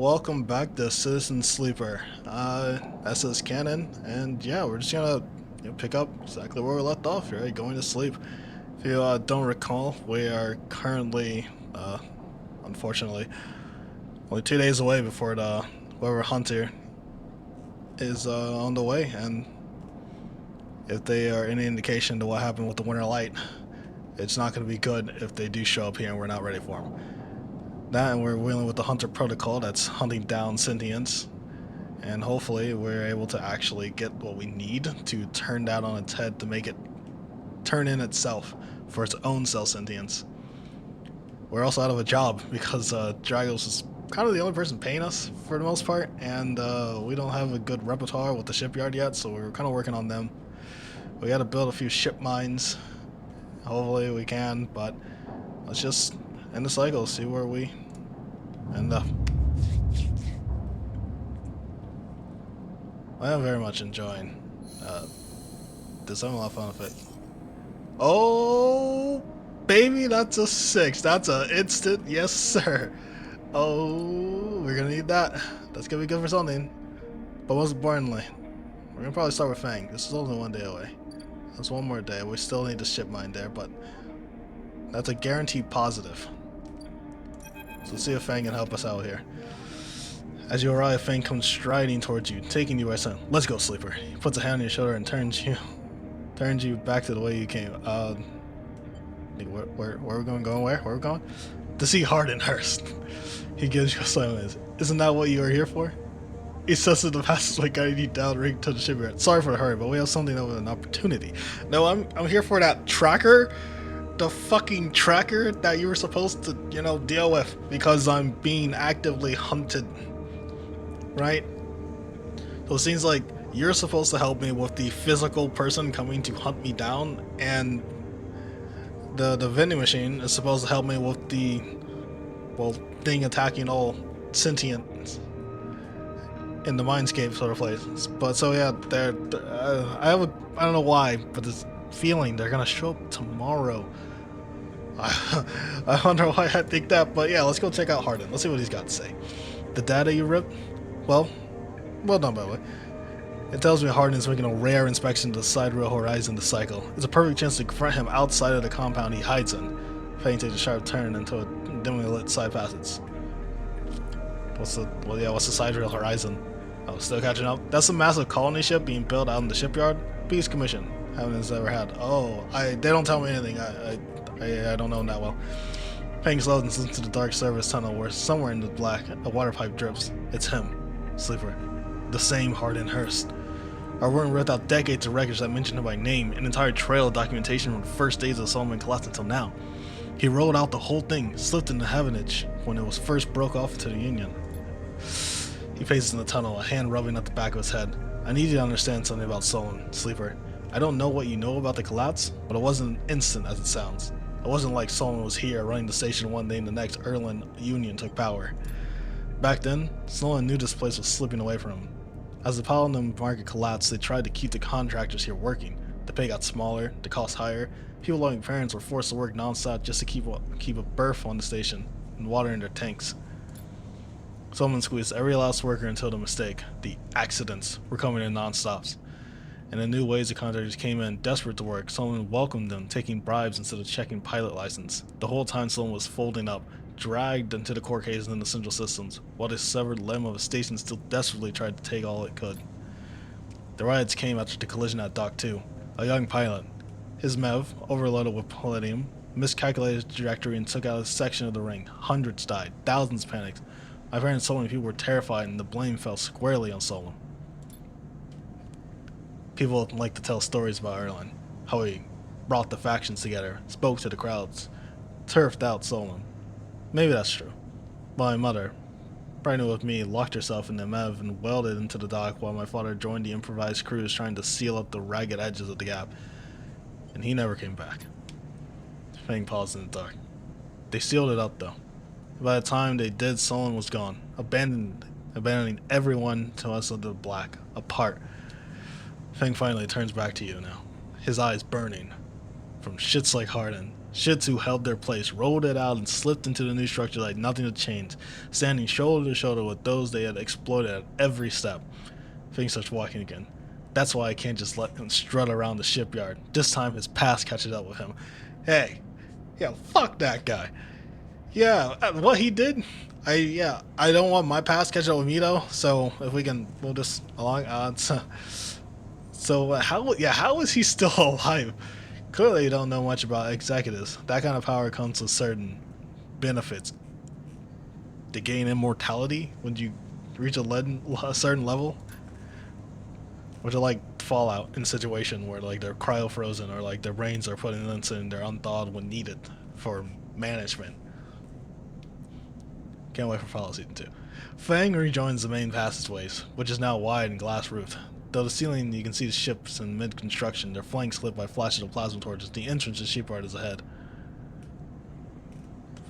welcome back to Citizen Sleeper. This is Cannon, and yeah, we're just gonna pick up exactly where we left off, right? Going to sleep. If you don't recall, we are currently, unfortunately, only 2 days away before the whoever hunter is on the way, and if they are any indication to what happened with the Winter Light, it's not going to be good if they do show up here and we're not ready for them. That, and we're dealing with the Hunter protocol that's hunting down sentients, and hopefully we're able to actually get what we need to turn that on its head to make it turn in itself for its own cell sentience. We're also out of a job because Dragos is kind of the only person paying us for the most part, and we don't have a good repertoire with the shipyard yet, so we're kind of working on them. We got to build a few ship mines. Hopefully we can, but let's just end the cycle, see where we end up. I am very much enjoying this. I'm a lot of fun with it. Oh, baby, that's a 6. That's a instant yes, sir. Oh, we're gonna need that. That's gonna be good for something. But most importantly, we're gonna probably start with Fang. This is only 1 day away. That's one more day. We still need the ship mine there, but that's a guaranteed positive. So let's see if Fang can help us out here. As you arrive, Fang comes striding towards you, taking you by side. Let's go, Sleeper. He puts a hand on your shoulder and turns you back to the way you came. Where are we going? Where are we going? To see Hardenhurst. He gives you a silence. Isn't that what you are here for? He says to the passageway, guiding you down ring to the shipyard. Sorry for the hurry, but we have something of an opportunity. No, I'm here for that tracker. The fucking tracker that you were supposed to, deal with because I'm being actively hunted. Right? So it seems like you're supposed to help me with the physical person coming to hunt me down, and the vending machine is supposed to help me with the thing attacking all sentient in the mindscape sort of place. But so yeah, I don't know why, but this feeling they're gonna show up tomorrow. I wonder why I think that, but yeah, let's go check out Harden. Let's see what he's got to say. The data you ripped? Well done, by the way. It tells me Harden is making a rare inspection to the sidereal horizon to cycle. It's a perfect chance to confront him outside of the compound he hides in. Fang takes a sharp turn into a dimly lit side passage. What's the sidereal horizon? Oh, still catching up? That's a massive colony ship being built out in the shipyard. Biggest commission Heaven's ever had. Oh, they don't tell me anything. I don't know them that well. Fang slows into the dark service tunnel where somewhere in the black a water pipe drips. It's him. Sleeper. The same Hardenhurst. Our work ripped out decades of records that mention him by name, an entire trail of documentation from the first days of Solomon collapse until now. He rolled out the whole thing, slipped into Heavenage when it was first broke off to the Union. He faces in the tunnel, a hand rubbing at the back of his head. I need you to understand something about Solomon, Sleeper. I don't know what you know about the collapse, but it wasn't instant as it sounds. It wasn't like Solomon was here running the station one day and the next Erland Union took power. Back then, Solomon knew this place was slipping away from him. As the Paladin market collapsed, they tried to keep the contractors here working. The pay got smaller, the cost higher. People like parents were forced to work non-stop just to keep a berth on the station and water in their tanks. Solomon squeezed every last worker until the mistake, the accidents, were coming in non-stops. And in new ways the contractors came in desperate to work. Solomon welcomed them, taking bribes instead of checking pilot license. The whole time Solomon was folding up, dragged into the court cases in the central systems, while the severed limb of a station still desperately tried to take all it could. The riots came after the collision at Dock 2. A young pilot, his MEV, overloaded with palladium, miscalculated his trajectory and took out a section of the ring. Hundreds died, thousands panicked. My parents so many people were terrified and the blame fell squarely on Solomon. People like to tell stories about Erland, how he brought the factions together, spoke to the crowds, turfed out Solomon. Maybe that's true. But my mother, pregnant with me, locked herself in the MEV and welded into the dock while my father joined the improvised crews trying to seal up the ragged edges of the gap. And he never came back. Fang paused in the dark. They sealed it up though. By the time they did, Solomon was gone, abandoning everyone to us of the black, apart. Fang finally turns back to you now, his eyes burning. From shits like Harden, Shits who held their place rolled it out and slipped into the new structure like nothing had changed, standing shoulder to shoulder with those they had exploited at every step. Fang starts walking again. That's why I can't just let him strut around the shipyard. This time his past catches up with him. Hey, yeah, fuck that guy. Yeah, what he did, I don't want my past catching up with me though. So if we can move this along, how is he still alive? Clearly, you don't know much about executives. That kind of power comes with certain benefits. To gain immortality when you reach a certain level, which are like Fallout in a situation where like they're cryo frozen or like their brains are put in and they're unthawed when needed for management. Can't wait for Fallout Season 2. Fang rejoins the main passageways, which is now wide and glass roofed. Though the ceiling you can see the ships in mid-construction, their flanks lit by flashes of plasma torches. The entrance to the shipyard is ahead.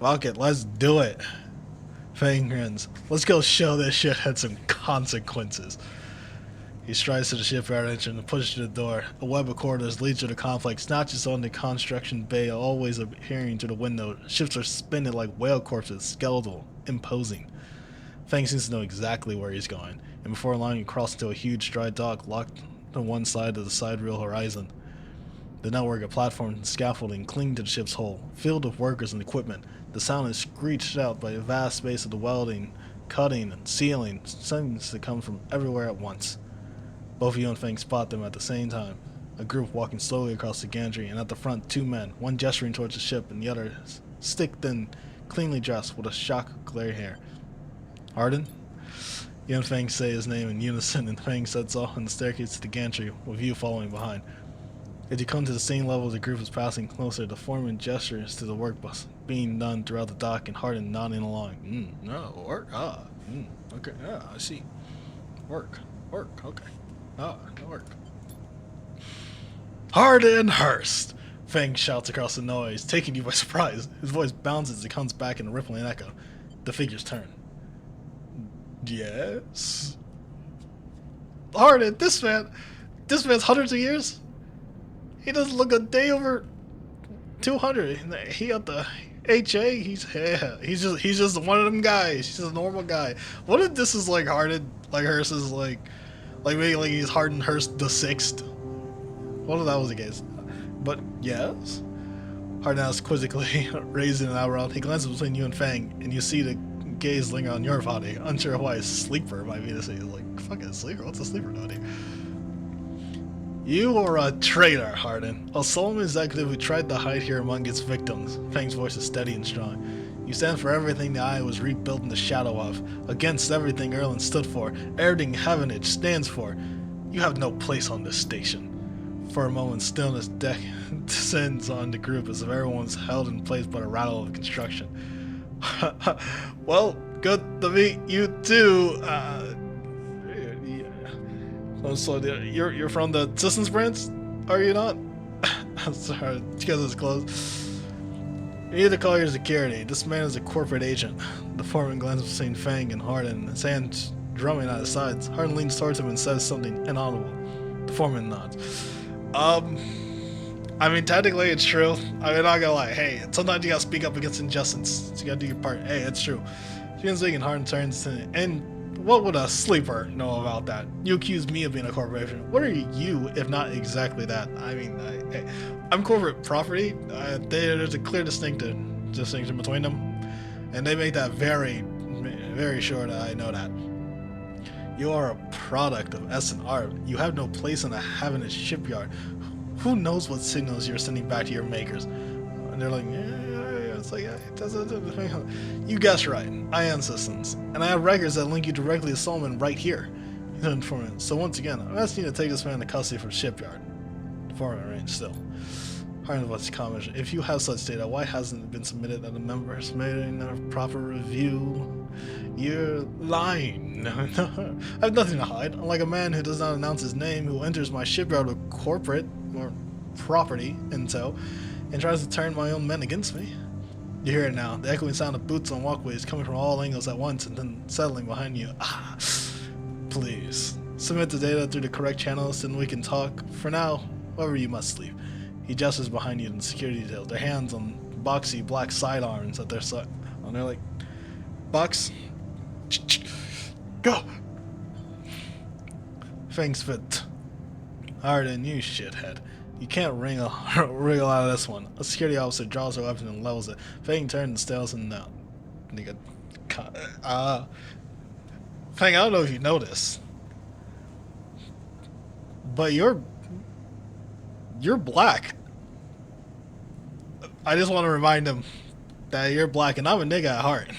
Fuck it, let's do it. Fang grins. Let's go show this shit had some consequences. He strides to the shipyard entrance and pushes through the door. A web of corridors leads to the complex, not just on the construction bay, always adhering to the window. Ships are spinning like whale corpses, skeletal, imposing. Fang seems to know exactly where he's going, and before long he crosses into a huge dry dock locked on one side of the sidereal horizon. The network of platforms and scaffolding cling to the ship's hull, filled with workers and equipment. The sound is screeched out by a vast space of the welding, cutting, and sealing. Seems to come from everywhere at once. Both you and Fang spot them at the same time. A group walking slowly across the gantry, and at the front 2 men, one gesturing towards the ship and the other stick-thin, cleanly dressed with a shock of gray hair. Arden? You and Fang say his name in unison, and Fang sets off on the staircase to the gantry, with you following behind. As you come to the same level, the group is passing closer. The foreman gestures to the work bus being done throughout the dock, and Harden nodding along. No, work? Okay, yeah, I see. Work, okay. Work. Harden Hurst! Fang shouts across the noise, taking you by surprise. His voice bounces as it comes back in a rippling echo. The figures turn. Yes? Harden, this man's hundreds of years? He doesn't look a day over 200. He at the HA, he's just one of them guys. He's just a normal guy. What if this is like Harden, like Hurst is like maybe like he's Harden Hurst the 6th? What if that was the case? But yes. Harden asks quizzically, raising an eyebrow. He glances between you and Fang, and you see the gaze linger on your body, unsure why a sleeper might be the same. He's like, fucking sleeper? What's a sleeper doing here? You are a traitor, Harden. A solemn executive who tried to hide here among its victims. Fang's voice is steady and strong. You stand for everything the Eye was rebuilt in the shadow of, against everything Erland stood for, everything Havenage stands for. You have no place on this station. For a moment, stillness descends on the group as if everyone's held in place by the rattle of construction. Well, good to meet you too. So you're from the Systems branch, are you not? I'm sorry, because it's closed. You need to call your security. This man is a corporate agent. The foreman glances between Fang and Harden, his hands drumming at his sides. Harden leans towards him and says something inaudible. The foreman nods. I mean, technically it's true. I mean, not gonna lie. Hey, sometimes you gotta speak up against injustice. So you gotta do your part. Hey, it's true. She ends speaking, Harden turns to, and what would a sleeper know about that? You accuse me of being a corporation. What are you, if not exactly that? I mean, hey, I'm corporate property. There's a clear distinction between them, and they make that very, very sure that I know that. You are a product of S&R. You have no place in a Havenage shipyard. Who knows what signals you're sending back to your makers? And they're like, yeah. It's like, yeah, you guessed right. I am Systems, and I have records that link you directly to Solomon right here. So once again, I'm asking you to take this man into custody from the shipyard. Foreman range still. Harden wants to comment. If you have such data, why hasn't it been submitted at the members meeting a proper review? You're lying. I have nothing to hide. Unlike a man who does not announce his name, who enters my shipyard with corporate or property intel and tries to turn my own men against me. You hear it now, the echoing sound of boots on walkways coming from all angles at once and then settling behind you. Please, submit the data through the correct channels and we can talk. For now, however, you must leave. He gestures behind you in the security detail, their hands on boxy black sidearms at their side. And they're like, Bucks, go! Fang spit. Harden, you shithead. You can't wriggle out of this one. A security officer draws her weapon and levels it. Fang turns and stares him down. Nigga. Fang, I don't know if you noticed, but you're black. I just want to remind him that you're black, and I'm a nigga at heart.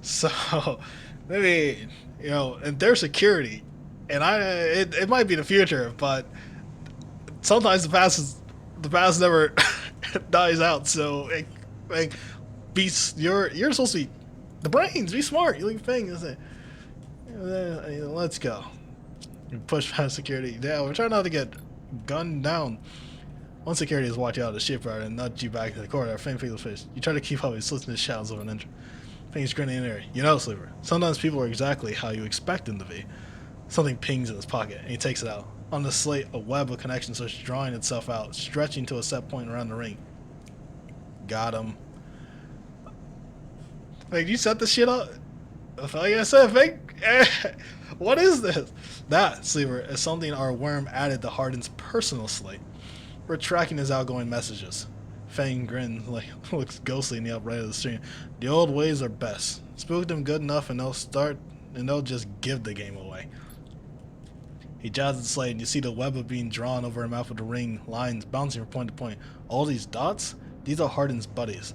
So maybe, you know, and their security, and it might be the future, but sometimes the past never dies out. So like, you're supposed to be the brains. Be smart. You leave things. Let's go. You push past security. Yeah, we're trying not to get gunned down. One security is watching out of the shipyard and nudge you back into the corridor. Fang feels fish. You try to keep up. He's listening to the shadows of an engine. Fang's grinning in there. You know, Sleeper. Sometimes people are exactly how you expect them to be. Something pings in his pocket, and he takes it out. On the slate, a web of connections starts drawing itself out, stretching to a set point around the ring. Got him. Like, you set this shit up? Like I said, Fang. What is this? That, Sleeper, is something our worm added to Hardin's personal slate. We're tracking his outgoing messages. Fang grins, like, looks ghostly in the upright of the screen. The old ways are best. Spook them good enough and they'll just give the game away. He jabs the slate and you see the web of being drawn over her mouth with the ring, lines bouncing from point to point. All these dots, these are Hardin's buddies.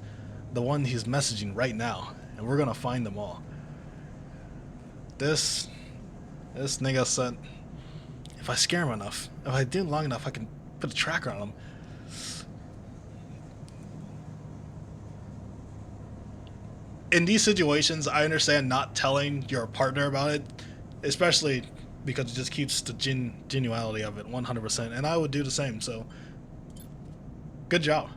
The one he's messaging right now. And we're gonna find them all. This nigga said, if I scare him enough, if I do it long enough, I can put a tracker on him. In these situations, I understand not telling your partner about it, especially because it just keeps the genuality of it 100%, and I would do the same, so good job.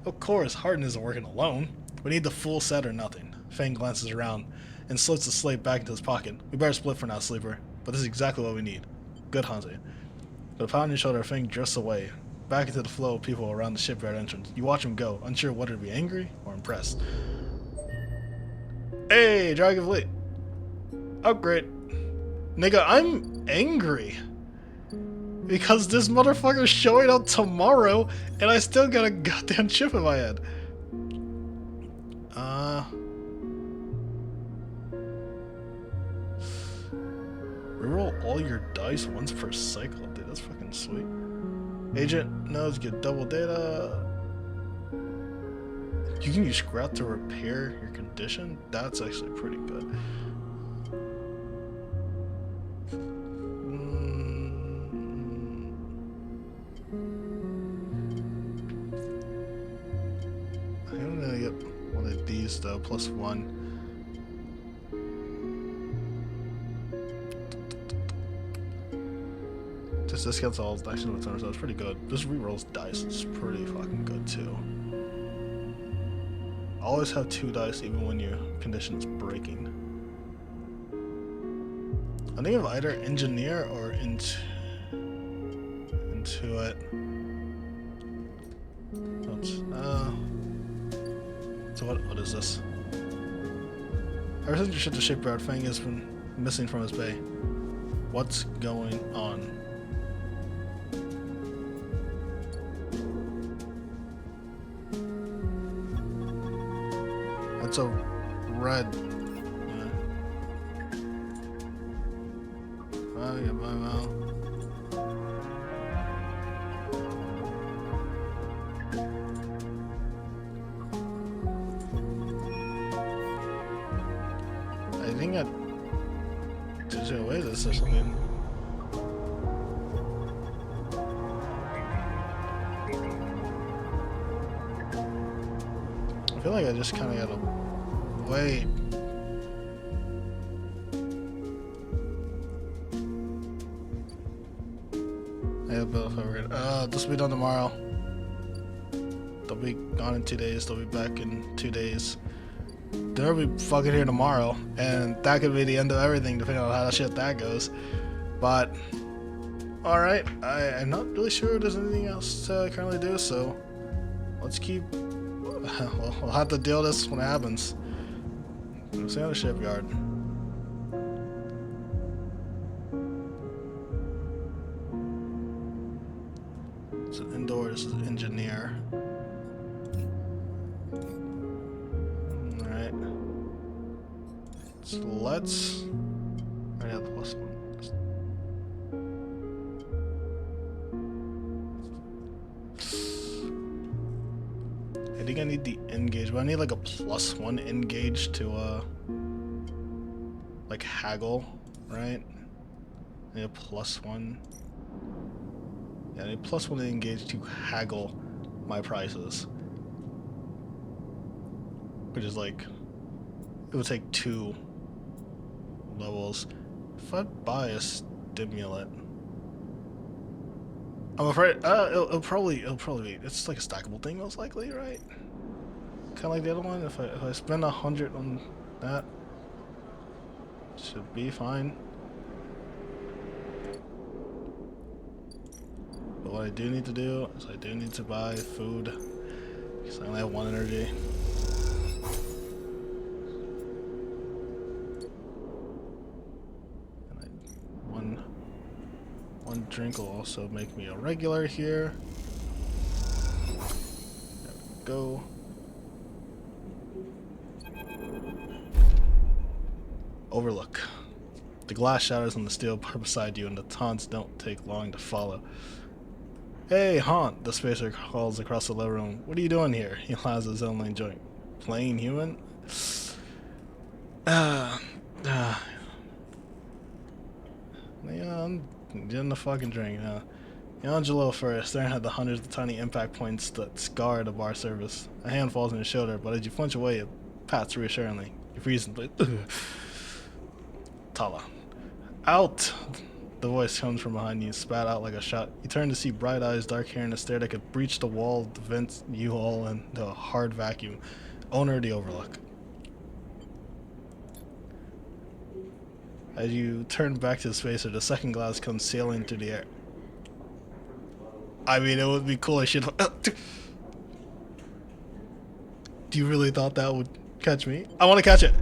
Of course, Hardin isn't working alone. We need the full set or nothing. Fang glances around and slips the slate back into his pocket. We better split for now, Sleeper, but this is exactly what we need. Good hunting. With a pound on your shoulder, Fang drifts away, back into the flow of people around the shipyard entrance. You watch him go, unsure whether to be angry or impressed. Hey, Dragon Fleet. Upgrade. Nigga, I'm angry. Because this motherfucker's showing up tomorrow, and I still got a goddamn chip in my head. Reroll all your dice once per cycle. Dude, that's fucking sweet. Agent knows get double data. You can use scrap to repair your condition? That's actually pretty good. I'm gonna get one of these though, +1. This discounts all action returns, so it's pretty good. This rerolls dice is pretty fucking good too. Always have 2 dice even when your condition is breaking. I think of either engineer or into it. So what is this? Ever since you shipped the shipyard, Fang has been missing from his bay. What's going on? It's a red. Yeah. Oh, yeah, my mouth. I think I did away this or something. I feel like I just kind of gotta wait. Yeah, but this will be done tomorrow. They'll be gone in 2 days. They'll be back in 2 days. They'll be fucking here tomorrow, and that could be the end of everything, depending on how the shit that goes. But alright, I'm not really sure there's anything else to currently do, so let's keep Well, we'll have to deal with this when it happens. See you in the shipyard. It's an indoor, this is engineer. Alright. So let's... I have plus one. I think I need the engage, but I need like a +1 engage to like haggle, right? I need a +1. Yeah, I need +1 engage to haggle my prices. Which is like, it would take 2 levels. If I buy a stimulant, I'm afraid it'll probably be, it's like a stackable thing most likely, right? Kind of like the other one. If I spend 100 on that, should be fine. But what I do need to do is I do need to buy food because I only have 1 energy. One drink will also make me a regular here. There we go. Overlook. The glass shatters on the steel bar beside you, and the taunts don't take long to follow. Hey, Haunt, the spacer calls across the living room. What are you doing here? He has his own lane joint. Playing human? Yeah, I'm getting the fucking drink now. Angelo first, staring at the hundreds of tiny impact points that scar the bar surface. A hand falls on his shoulder, but as you flinch away, it pats reassuringly. You freeze and play. Tala. Out! The voice comes from behind you, spat out like a shot. You turn to see bright eyes, dark hair, and a stare that could breach the wall, the vents you all into a hard vacuum. Owner of the Overlook. As you turn back to the spacer, the second glass comes sailing through the air. I mean, it would be cool as shit. Do you really thought that would catch me? I want to catch it.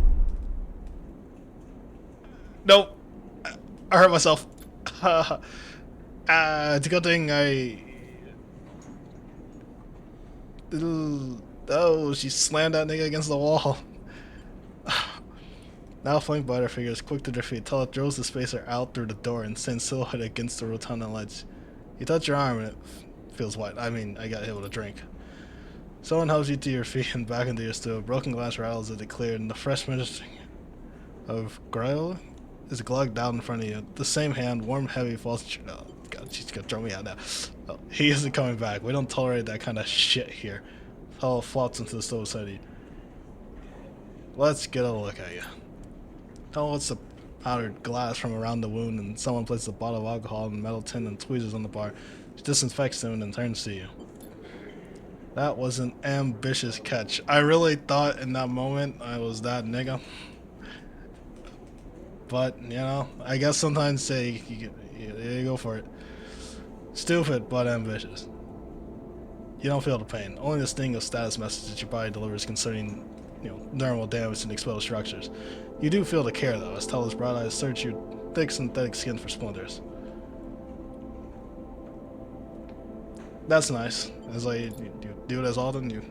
Nope. I hurt myself. It's a good thing I... Oh, she slammed that nigga against the wall. Now flanked by their figures, quick to their feet, Tella throws the spacer out through the door and sends silhouette against the rotunda ledge. You touch your arm and it feels white. I mean, I got hit with a drink. Someone helps you to your feet and back into your stool. Broken glass rattles as it cleared, and the fresh mixture of cryo is glugged out in front of you. The same hand, warm, heavy, falls. Oh, God, she's gonna throw me out now. Oh, he isn't coming back. We don't tolerate that kind of shit here. Tella floats into the stove beside you. Let's get a look at you. Tell what's the powdered glass from around the wound, and someone places a bottle of alcohol in a metal tin and tweezers on the bar. She disinfects them and then turns to you. That was an ambitious catch. I really thought in that moment I was that nigga. But, you know, I guess sometimes you go for it. Stupid, but ambitious. You don't feel the pain. Only the sting of status message that your body delivers concerning, neural damage and exposed structures. You do feel the care, though, as Tella's bright eyes search your thick synthetic skin for splinters. That's nice. It's like you do it as often.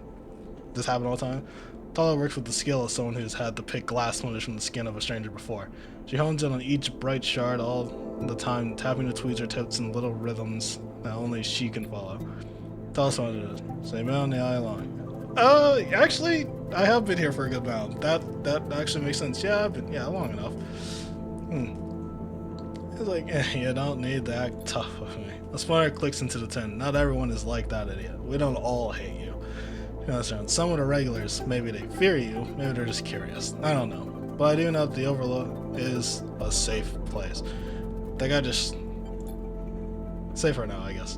This happen all the time. Tala works with the skill of someone who's had to pick glass splinters from the skin of a stranger before. She hones in on each bright shard all the time, tapping the tweezer tips in little rhythms that only she can follow. Tell us what it is. Say man the eye long. Actually, I have been here for a good amount. That actually makes sense. Yeah, I've been long enough. It's like, you don't need to act tough with me. The splinter clicks into the tin. Not everyone is like that idiot. We don't all hate you. You understand? Some of the regulars, maybe they fear you, maybe they're just curious. I don't know. But I do know that the Overlook is a safe place. That guy just... safer now, I guess.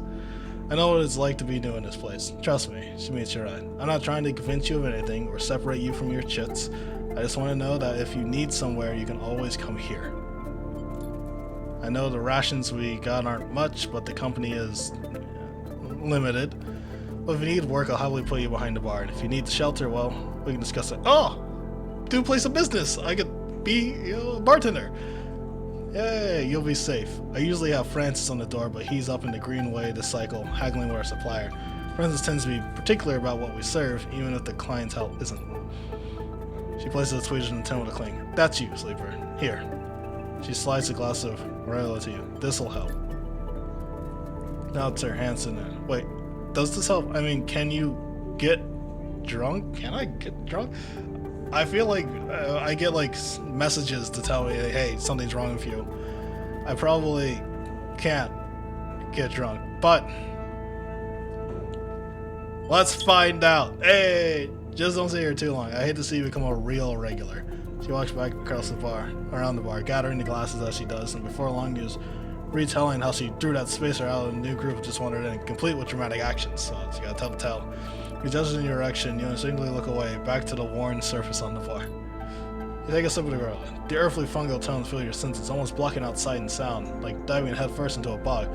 I know what it's like to be new in this place. Trust me, she meets your right. I'm not trying to convince you of anything or separate you from your chits. I just want to know that if you need somewhere, you can always come here. I know the rations we got aren't much, but the company is limited. But if you need work, I'll happily put you behind the bar. And if you need shelter, well, we can discuss it. Oh! New place of business! I could be a bartender. Yay, you'll be safe. I usually have Francis on the door, but he's up in the Greenway this cycle, haggling with our supplier. Francis tends to be particular about what we serve, even if the clientele isn't. She places a Swedish in the tin with a cling. That's you, sleeper. Here. She slides a glass of Rilo to you. This'll help. Now it's her hands in there. Wait, does this help? I mean, can you get drunk? Can I get drunk? I feel like I get like messages to tell me, hey, something's wrong with you. I probably can't get drunk, but let's find out. Hey, just don't stay here too long. I hate to see you become a real regular. She walks back across the bar, around the bar, gathering the glasses as she does, and before long she was retelling how she threw that spacer out and the new group just wandered in, complete with dramatic actions. So you gotta tell the tale. He judges in your direction, you instinctively look away, back to the worn surface on the bar. You take a sip of the girl. The earthly fungal tones fill your senses, almost blocking out sight and sound, like diving headfirst into a bog.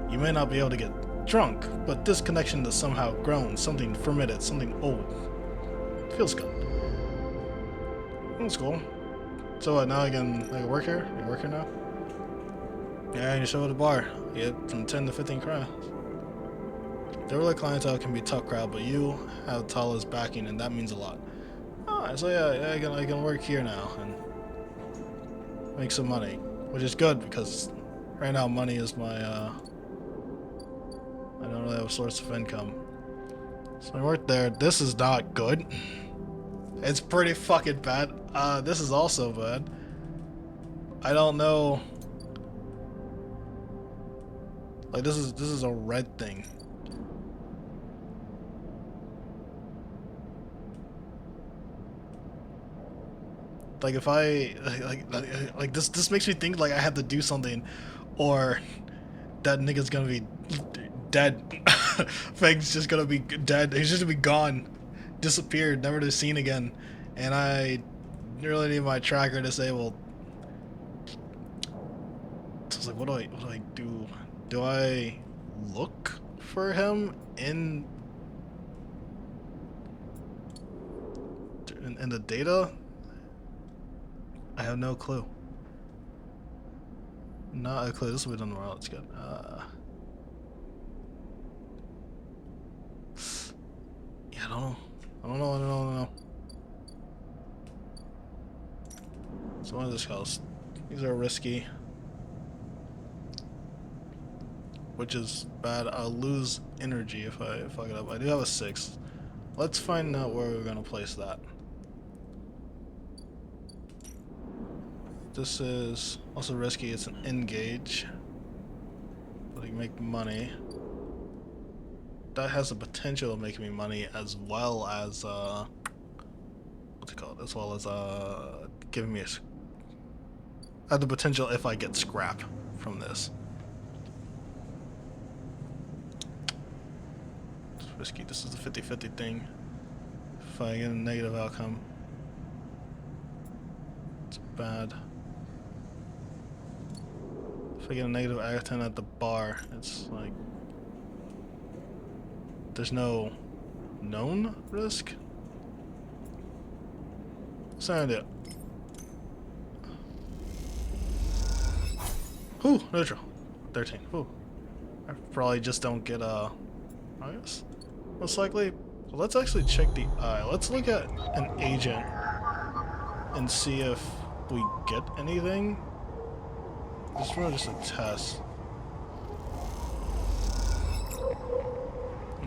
You may not be able to get drunk, but this connection has somehow grown, something fermented, something old. It feels good. That's cool. So what, now I can work here? You work here now? Yeah, you show at the bar. You get from 10 to 15 crowns. The early clientele can be a tough crowd, but you have Tala's backing, and that means a lot. Alright, so yeah, I can work here now and make some money, which is good because right now money is my I don't really have a source of income. So I work there. This is not good. It's pretty fucking bad. This is also bad. I don't know. Like this is a red thing. Like if I like this makes me think like I have to do something, or that nigga's gonna be dead. Fang's just gonna be dead. He's just gonna be gone, disappeared, never to be seen again, and I really need my tracker disabled. So it's like, what do I do? Do I look for him in the data? I have no clue. Not a clue. This will be done tomorrow. It's good. Yeah, I don't know. So what is this called? These are risky, which is bad. I'll lose energy if I fuck it up. I do have a 6. Let's find out where we're gonna place that. This is also risky. It's an engage, but I can make money. That has the potential of making me money, as well as what's it called? As well as giving me a the potential if I get scrap from this. It's risky. This is the 50-50 thing. If I get a negative outcome, it's bad. If I get a negative outcome at the bar, it's like there's no known risk. What's the idea? Ooh, neutral. 13. Ooh. I probably just don't get I guess. Most likely. So let's actually check the eye. Let's look at an agent and see if we get anything. This is really just a test.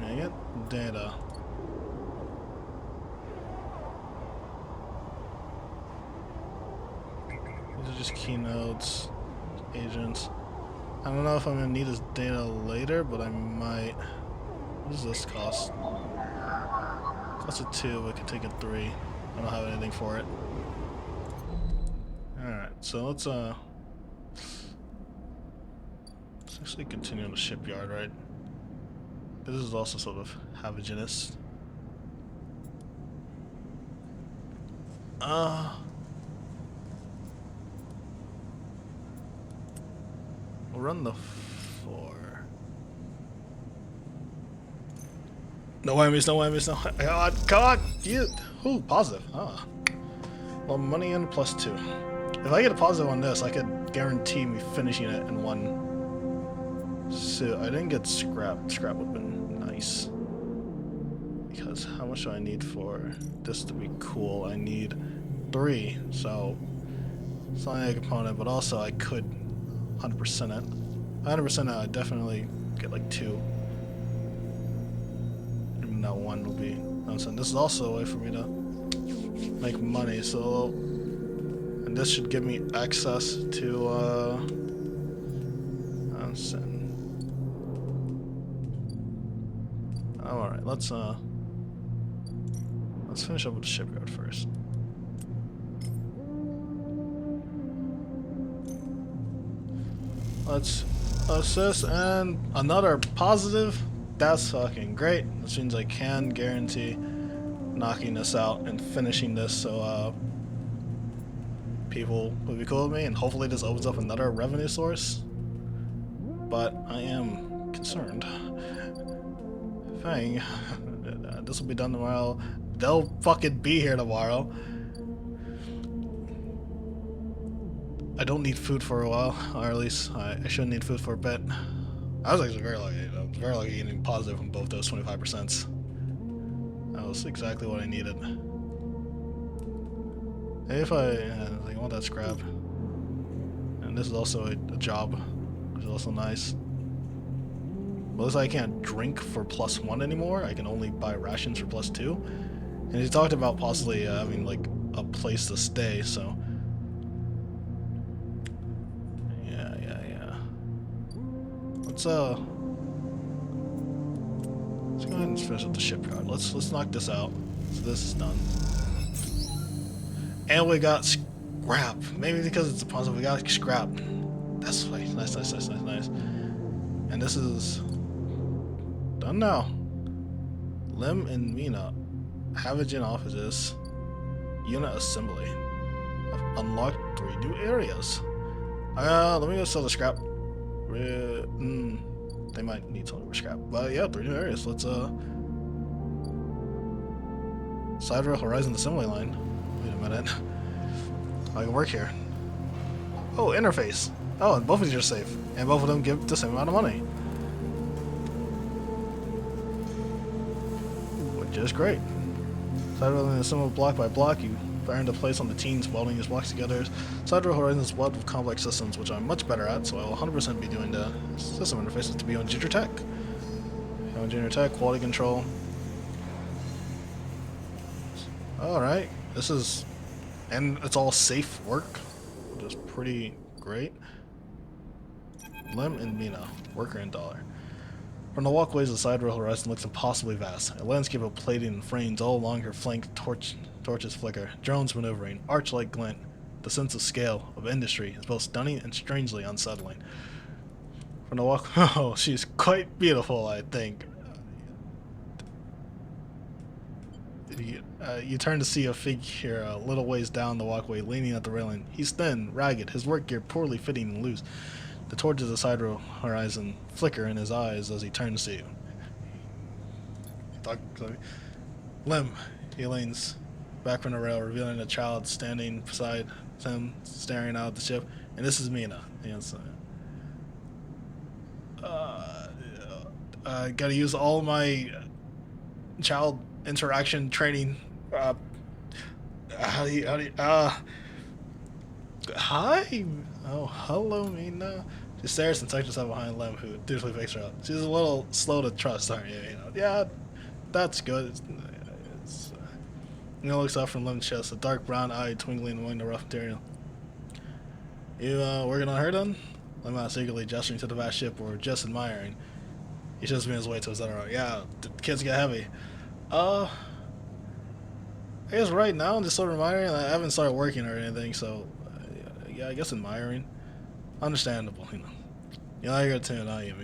Yeah, get data. These are just keynotes, agents. I don't know if I'm gonna need this data later, but I might. What does this cost? Cost a 2, we can take a 3. I don't have anything for it. Alright, so let's actually continue in the shipyard, right? This is also sort of habigenous. We'll run the 4. No whammies, no whammies, no. God, God, you. Ooh, positive. Ah. Well, money in +2. If I get a positive on this, I could guarantee me finishing it in one. So I didn't get scrap. Scrap would have been nice. Because how much do I need for this to be cool? I need 3. So it's not a component, but also I could 100% it. 100% it, I'd definitely get like 2. Even though 1 will be nonsense. This is also a way for me to make money, so and this should give me access to alright, let's finish up with the shipyard first. Let's assist and another positive. That's fucking great. This means I can guarantee knocking this out and finishing this, so people will be cool with me, and hopefully this opens up another revenue source. But I am concerned. Fang, this will be done tomorrow. They'll fucking be here tomorrow. I don't need food for a while, or at least I shouldn't need food for a bit. I was actually very lucky. I was very lucky getting positive from both those 25%. That was exactly what I needed. If I want that scrap, and this is also a job, which is also nice. Well, this I can't drink for +1 anymore. I can only buy rations for +2. And he talked about possibly having like a place to stay. So yeah. Let's go ahead and finish up the shipyard. Let's knock this out. So this is done. And we got scrap. Maybe because it's a positive, we got scrap. That's nice. And this is done now. Lim and Mina, Havogen offices, unit assembly. I've unlocked 3 new areas. Let me go sell the scrap. They might need some more scrap, but yeah, 3 new areas. Let's Sidereal Horizon assembly line. Wait a minute. I can work here. Oh, interface. Oh, and both of these are safe, and both of them give the same amount of money, which is great. Sidereal assemble block by block. You fire into place on the teams, welding these blocks together. Sidereal Horizon's web of complex systems, which I'm much better at, so I will 100% be doing the system interfaces to be on Junior Tech. On Junior Tech, quality control. Alright, this is, and it's all safe work, which is pretty great. Lim and Mina, worker and dollar. From the walkways, the Sidereal Horizon looks impossibly vast. A landscape of plating and frames all along her flank, torches flicker, drones maneuvering, arch-like glint. The sense of scale of industry is both stunning and strangely unsettling. From the oh, she's quite beautiful, I think. You turn to see a figure a little ways down the walkway, leaning at the railing. He's thin, ragged, his work gear poorly fitting and loose. The torches of the Sidereal Horizon flicker in his eyes as he turns to you. Lim, he leans back from the rail, revealing a child standing beside him, staring out at the ship. And this is Mina. Gotta use all my child interaction training. Hi. Oh, hello, Mina. She stares and tucks herself behind Lim, who dutifully picks her up. She's a little slow to trust, aren't you? Yeah, that's good. Mina looks up from Lim's chest, a dark brown eye twinkling among the rough material. You working on her then? Lim asks eagerly, gesturing to the vast ship, or just admiring. He shows me his way to his other arm. Yeah, the kids get heavy. I guess right now I'm just sort of admiring. I haven't started working or anything, so yeah, I guess admiring. Understandable, You like her too, don't you?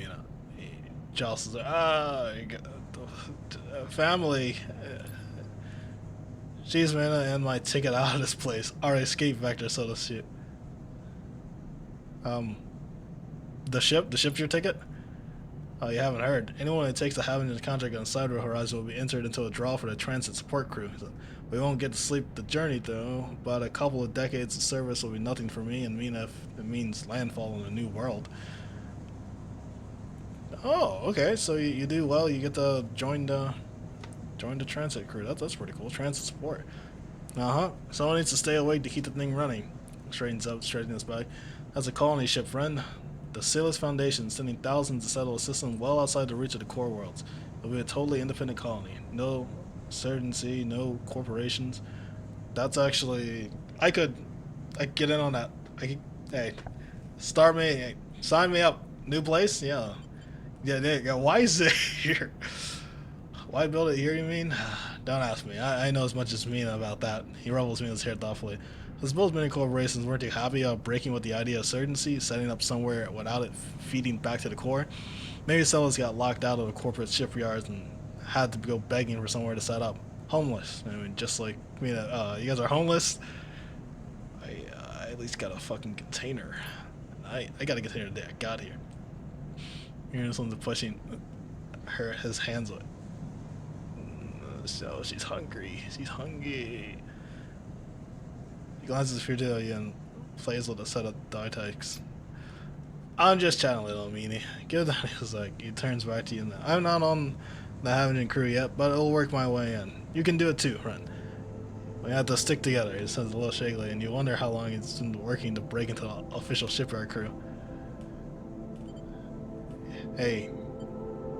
Jostles her. Family. She's Mina and my ticket out of this place. Our escape vector, so to speak. The ship's your ticket? Oh, you haven't heard. Anyone who takes the Haven's contract on Sidereal Horizon will be entered into a draw for the transit support crew. So we won't get to sleep the journey though, but a couple of decades of service will be nothing for me and mean if it means landfall in a new world. Oh, okay. So you do well. You get to join the transit crew. That's pretty cool. Transit support. Uh-huh. Someone needs to stay awake to keep the thing running. Straightens up, straightening his back. That's a colony ship, friend. The Sailor's Foundation, sending thousands to settle a system well outside the reach of the core worlds. It'll be a totally independent colony. No certainty, no corporations. That's actually... I could get in on that. Hey, start me, hey, sign me up. New place? Yeah. Yeah, why is it here? Why build it here, you mean? Don't ask me. I know as much as Mina about that. He rubbles Mina's hair thoughtfully. I suppose many corporations weren't too happy about breaking with the idea of certainty, setting up somewhere without it feeding back to the core. Maybe sellers got locked out of the corporate shipyards and had to go begging for somewhere to set up. Homeless. I mean, just like Mina. You guys are homeless? I at least got a fucking container. I got a container that I got here. Here's someone pushing his hands away. So she's hungry. She's hungry. He glances furtively and plays with a set of dialectics. I'm just chatting a little, meanie. Give that a sec. He turns back to you. I'm not on the Haven crew yet, but it'll work my way in. You can do it too, friend. We have to stick together, he says a little shakily, and you wonder how long it's been working to break into the official shipyard crew. Hey,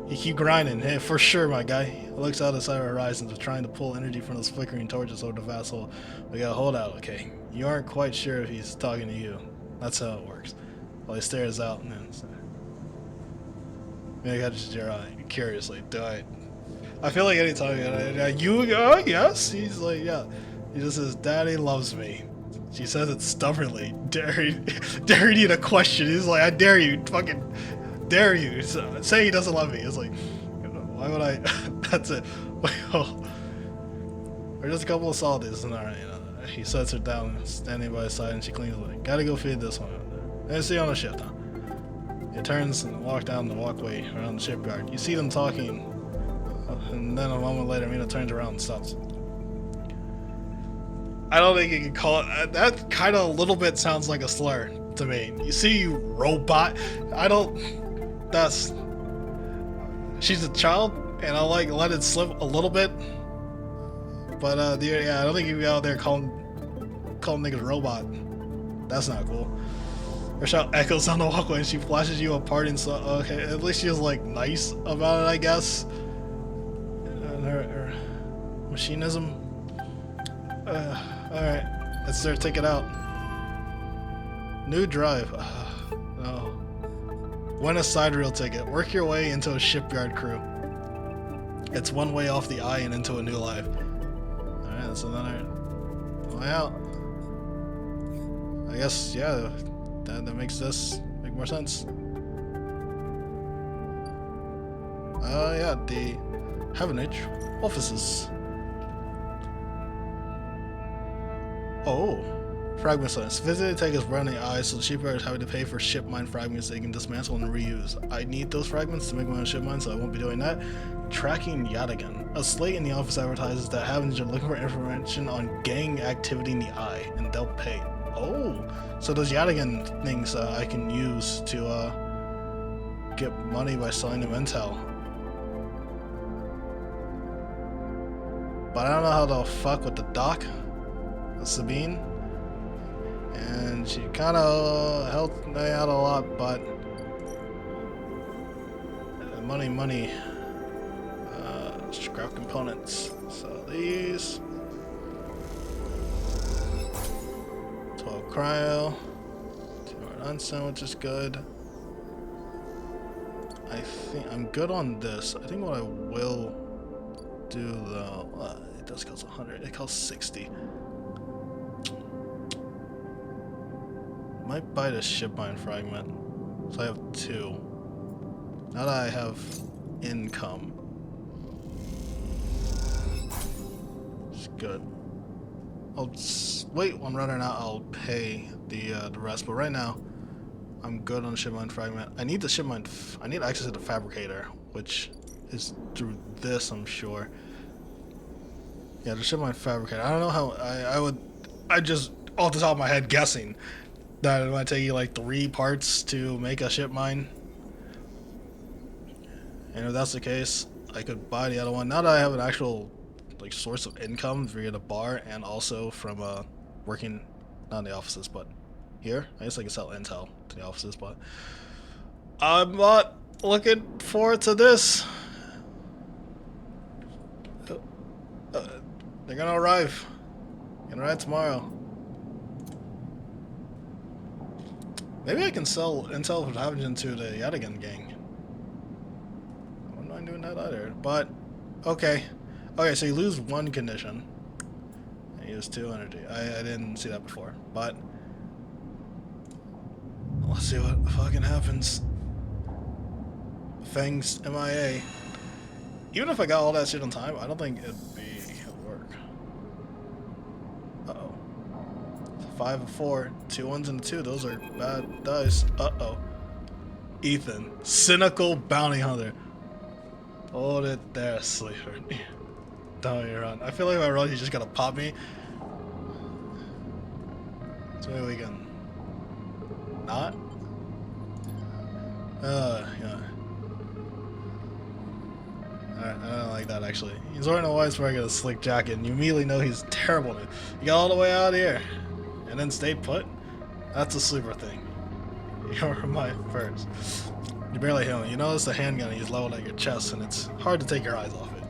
you keep grinding. Hey, for sure, my guy. He looks out the side of the horizon, trying to pull energy from those flickering torches over the vast hole. We got a holdout, okay? You aren't quite sure if he's talking to you. That's how it works. While he stares out and then maybe I catches your eye curiously. Do I feel like anytime you yes, he's like, yeah. He just says, Daddy loves me. She says it stubbornly, daring you to question. He's like, I dare you, fucking dare you. Say he doesn't love me. It's like, why would I? That's it. Wait, oh. We're just a couple of soldiers, and alright, he sets her down, standing by his side, and she cleans away. Gotta go feed this one. And see you on the ship now. He turns and walks down the walkway around the shipyard. You see them talking, and then a moment later, Mina turns around and stops. I don't think you can call it. That kind of a little bit sounds like a slur to me. You see, you robot. I don't. That's. She's a child, and I like let it slip a little bit. But yeah, I don't think you'd be out there calling niggas robot. That's not cool. Her shout echoes on the walkway, and she flashes you a parting. So okay, at least she was like nice about it, I guess. And her machinism. Alright, let's start take it out. New drive. No. Win a sidereal ticket. Work your way into a shipyard crew. It's one way off the eye and into a new life. Alright, that's another way out. I guess, yeah, that makes this make more sense. Yeah, the Havenage offices. Oh, fragment science. Visit take us running eyes, so the shipyard is having to pay for ship mine fragments they can dismantle and reuse. I need those fragments to make my own ship mine, so I won't be doing that. Tracking Yadigan. A slate in the office advertises that Havens are looking for information on gang activity in the eye, and they'll pay. Oh, so those Yadigan things I can use to get money by selling them intel. But I don't know how to fuck with the doc. Sabine, and she kind of helped me out a lot, but money, scrap components. So these 12 cryo, 2 unsen, which is good. I think I'm good on this. I think what I will do though, it does cost 100. It costs 60. Might buy the ship mine fragment. So I have 2. Now that I have income. It's good. I'll wait one runner out, I'll pay the rest, but right now I'm good on the ship mine fragment. I need the ship mine. I need access to the fabricator, which is through this, I'm sure. Yeah, the ship mine fabricator. I don't know how I just off the top of my head guessing that it might take you like 3 parts to make a ship mine. And if that's the case, I could buy the other one. Now that I have an actual like source of income via the bar and also from working not in the offices but here, I guess I can sell intel to the offices, but I'm not looking forward to this. They're gonna arrive. Gonna arrive tomorrow. Maybe I can sell intel for hydrogen to the Yadigan gang. I'm not doing that either. But okay. Okay, so you lose 1 condition. And you lose 2 energy. I didn't see that before. But let's see what fucking happens. Fang's MIA. Even if I got all that shit on time, I don't think it'd work. Uh-oh. 5 and 4. 2 1s and 2. Those are bad dice. Uh-oh. Ethan. Cynical bounty hunter. Hold it there, sleeper. Don't you run. I feel like if I run, he's just gonna pop me. So maybe we can... not? Yeah. Alright, I don't like that actually. He's wearing a white wearing a slick jacket and you immediately know he's terrible at it. You got all the way out here and then stayed put? That's a sleeper thing. You're my first. You barely hit him. You notice the handgun he's leveled at your chest and it's hard to take your eyes off it.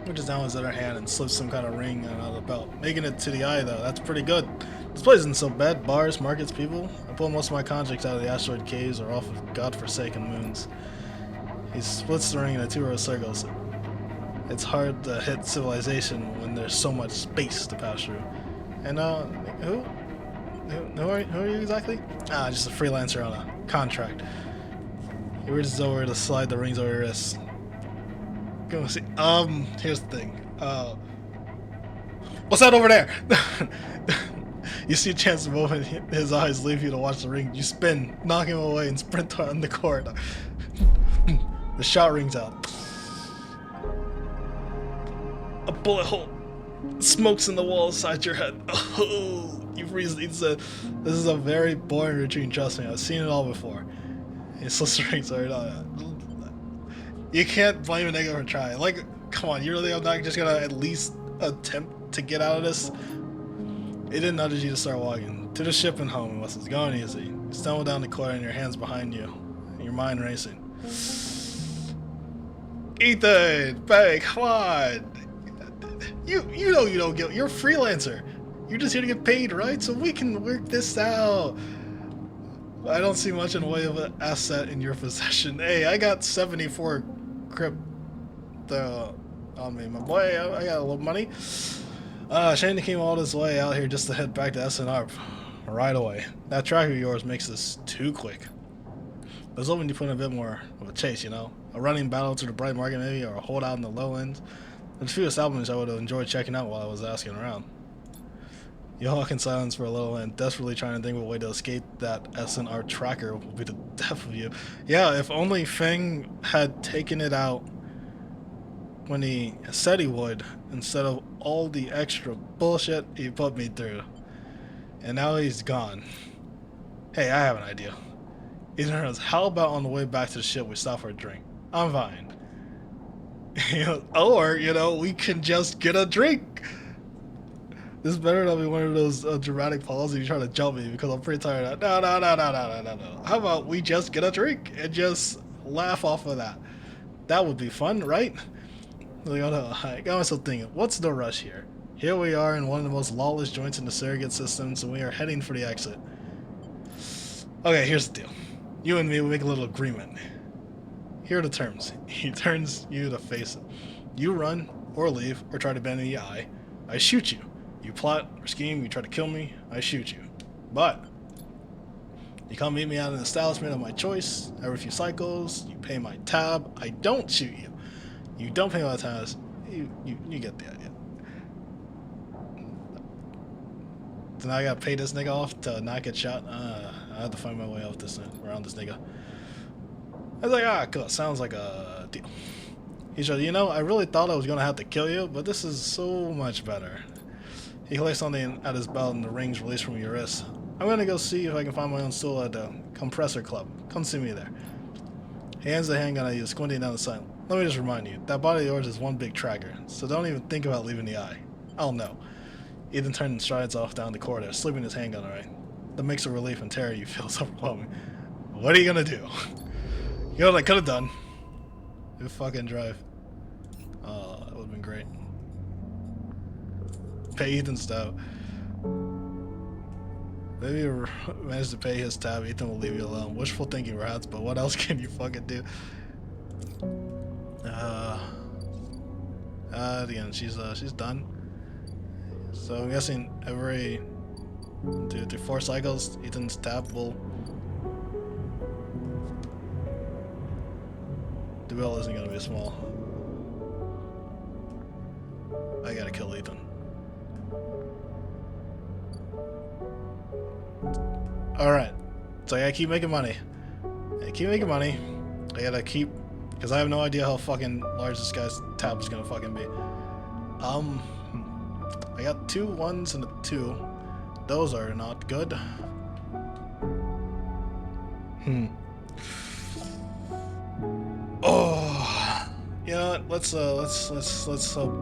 Reaches down his other hand and slips some kind of ring out of the belt. Making it to the eye though, that's pretty good. This place isn't so bad. Bars, markets, people. I pull most of my contracts out of the asteroid caves or off of godforsaken moons. He splits the ring into 2 row circles. It's hard to hit civilization when there's so much space to pass through. And who are you exactly? Ah, just a freelancer on a contract. He reaches over to slide the rings over your wrists. Go see. Here's the thing. What's that over there? You see a chance to open his eyes, leave you to watch the ring. You spin, knock him away, and sprint on the corridor. The shot rings out. A bullet hole. Smokes in the wall inside your head. Oh, you've recently said, this is a very boring routine, trust me. I've seen it all before. He slips the rings over. You can't blame a nigga for trying. Like, come on, you really are not just gonna at least attempt to get out of this? It didn't nudge you to start walking. To the ship and home, unless it's going easy. You stumble down the corridor and your hands behind you. Your mind racing. Ethan! Bang, come on! You know you don't get... You're a freelancer. You're just here to get paid, right? So we can work this out. I don't see much in the way of an asset in your possession. Hey, I got 74 crypto on me, my boy. I got a little money. Shane came all this way out here just to head back to SNR right away. That tracker of yours makes this too quick. I was hoping you put in a bit more of a chase, you know? A running battle to the bright market maybe, or a holdout in the low ends. There's a few establishments I would have enjoyed checking out while I was asking around. You walk in silence for a little and desperately trying to think of a way to escape that SNR tracker will be the death of you. Yeah, if only Feng had taken it out when he said he would, instead of all the extra bullshit he put me through. And now he's gone. Hey, I have an idea. Ethan goes, how about on the way back to the ship we stop for a drink? I'm fine. Or, we can just get a drink. This better not be one of those dramatic pauses you try to jump me because I'm pretty tired of that. No. How about we just get a drink and just laugh off of that? That would be fun, right? I got myself thinking, what's the rush here? Here we are in one of the most lawless joints in the surrogate systems and we are heading for the exit. Okay, here's the deal. You and me will make a little agreement. Here are the terms. He turns you to face it. You run, or leave, or try to bend in the eye. I shoot you. You plot or scheme, you try to kill me, I shoot you. But you come meet me at an establishment of my choice. Every few cycles, you pay my tab. I don't shoot you. You don't pay my tabs. You get the idea. So now I gotta pay this nigga off to not get shot. I had to find my way out this around this nigga. I was like, ah, cool. Sounds like a deal. He said, you know, I really thought I was gonna have to kill you, but this is so much better. He placed something at his belt and the rings released from your wrist. I'm gonna go see if I can find my own stool at the compressor club. Come see me there. He hands the handgun at you, squinting down the sight. Let me just remind you, that body of yours is one big tracker, so don't even think about leaving the eye. I'll know. Ethan turned and strides off down the corridor, slipping his handgun away. The mix of relief and terror you feel is overwhelming. What are you gonna do? You know what I could have done? You fucking drive. Oh, that would have been great. Pay Ethan's tab. Maybe you manage to pay his tab, Ethan will leave you alone. Wishful thinking, perhaps, but what else can you fucking do? At the end, she's done. So I'm guessing every 2 through 4 cycles, Ethan's tab will. The bill isn't gonna be small. I gotta kill Ethan. Alright. So I gotta keep making money. I gotta keep. Because I have no idea how fucking large this guy's tab is gonna fucking be. I got 2 1s and a 2. Those are not good. Oh, you know what? Let's hope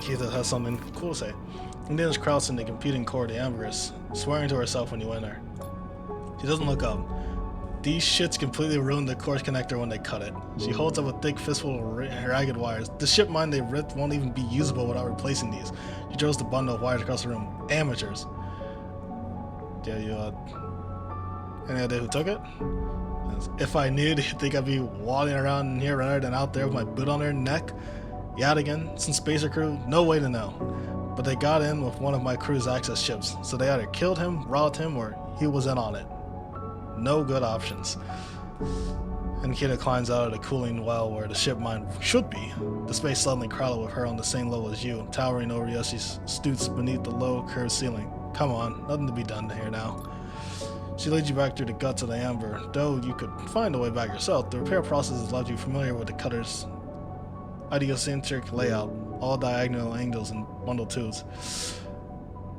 Keith has something cool to say. And then crouched in the competing core of the ambergris, swearing to herself when you enter. She doesn't look up. These shits completely ruined the core connector when they cut it. She holds up a thick fistful of ragged wires. The ship mine they ripped won't even be usable without replacing these. She throws the bundle of wires across the room. Amateurs. Yeah, you, any idea who took it? If I knew, do you think I'd be waddling around in here rather than out there with my boot on her neck? Yadigan, some spacer crew? No way to know. But they got in with one of my crew's access ships, so they either killed him, robbed him, or he was in on it. No good options. And Kita climbs out of the cooling well where the ship mine should be. The space suddenly crowded with her on the same level as you, towering over you as she stoots beneath the low, curved ceiling. Come on, nothing to be done here now. She leads you back through the guts of the amber. Though you could find a way back yourself, the repair process has left you familiar with the cutter's idiosyncratic layout, all diagonal angles and bundle tubes.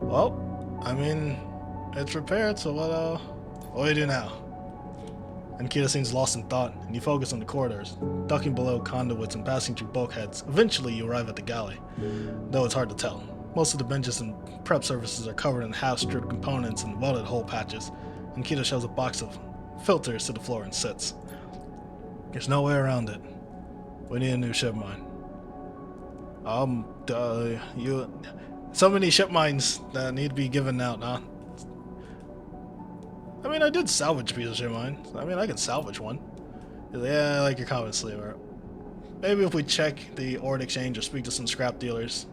Well, I mean, it's repaired, so what do you do now? And Kita seems lost in thought, and you focus on the corridors, ducking below conduits and passing through bulkheads. Eventually, you arrive at the galley, though it's hard to tell. Most of the benches and prep surfaces are covered in half-stripped components and welded hole patches, and Kita shoves a box of filters to the floor and sits. There's no way around it. We need a new ship mine. So many ship mines that need to be given out, huh? I mean, I did salvage a piece of ship mine. I mean, I can salvage one. Yeah, I like your comment, Sleeper. Maybe if we check the ore exchange or speak to some scrap dealers.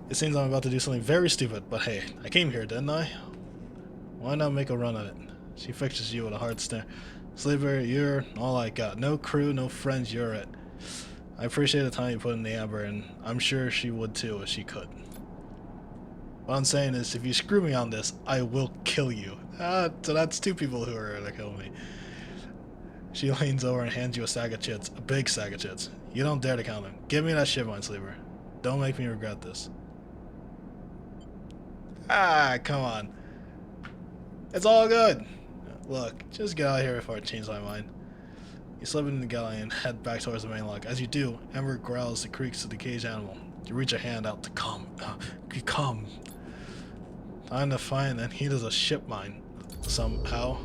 It seems I'm about to do something very stupid, but hey, I came here, didn't I? Why not make a run of it? She fixes you with a hard stare. Sleeper, you're all I got. No crew, no friends, you're it. I appreciate the time you put in the amber, and I'm sure she would too if she could. What I'm saying is, if you screw me on this, I will kill you. So that's 2 people who are gonna kill me. She leans over and hands you a sack of chits, a big sack of chits. You don't dare to count them. Give me that shit, mine, Sleeper. Don't make me regret this. Ah, come on. It's all good. Look, just get out of here before I change my mind. You slip into the galley and head back towards the main lock. As you do, Ember growls the creaks of the caged animal. You reach a hand out to come. Come. Time to find and he does a ship mine. Somehow.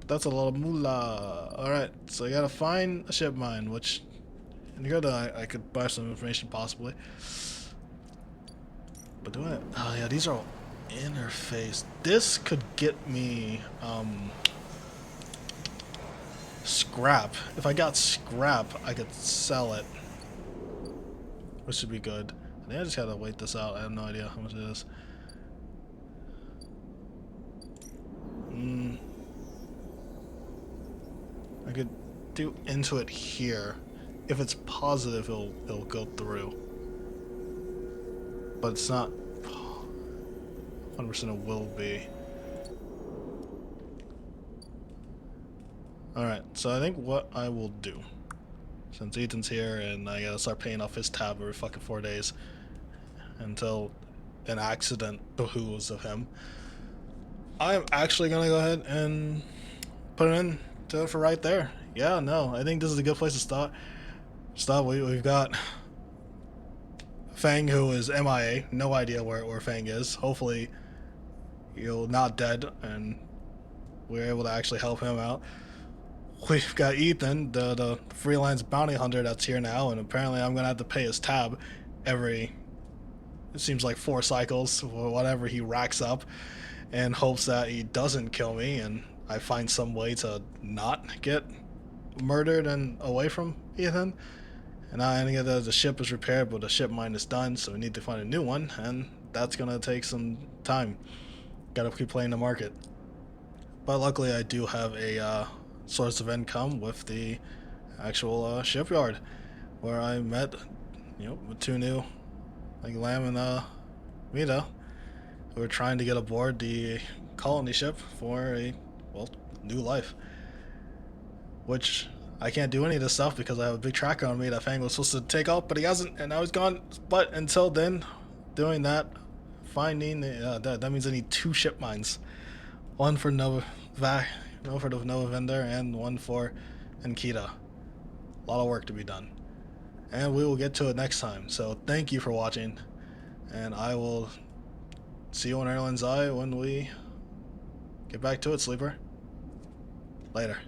That's a lot of moolah. Alright, so I gotta find a ship mine, which in good I could buy some information possibly. But do I? Oh yeah, these are all interface. This could get me scrap. If I got scrap, I could sell it, which should be good. I think I just gotta wait this out. I have no idea how much it is. I could do into it here. If it's positive, it'll go through. But it's not. 100% it will be. Alright, so I think what I will do, since Ethan's here and I gotta start paying off his tab every fucking 4 days until an accident behooves of him, I'm actually gonna go ahead and put it in to for right there. Yeah, no, I think this is a good place to start. We've got Fang, who is MIA, no idea where Fang is. Hopefully, you're not dead, and we're able to actually help him out. We've got Ethan, the freelance bounty hunter that's here now, and apparently I'm gonna have to pay his tab every, it seems like 4 cycles, or whatever he racks up, in hopes that he doesn't kill me and I find some way to not get murdered and away from Ethan. And I think that the ship is repaired, but the ship mine is done, so we need to find a new one, and that's gonna take some time. Gotta keep playing the market. But luckily I do have a source of income with the actual shipyard, where I met, with 2 new, like Lamb and Mita, who are trying to get aboard the colony ship for a, well, new life. Which I can't do any of this stuff because I have a big tracker on me that Fang was supposed to take off, but he hasn't, and now he's gone. But until then, doing that, finding that means I need 2 ship mines, one for the Nova vendor and one for Ankita. A lot of work to be done, and we will get to it next time. So thank you for watching, and I will see you on Airline's Eye when we get back to it, Sleeper. Later.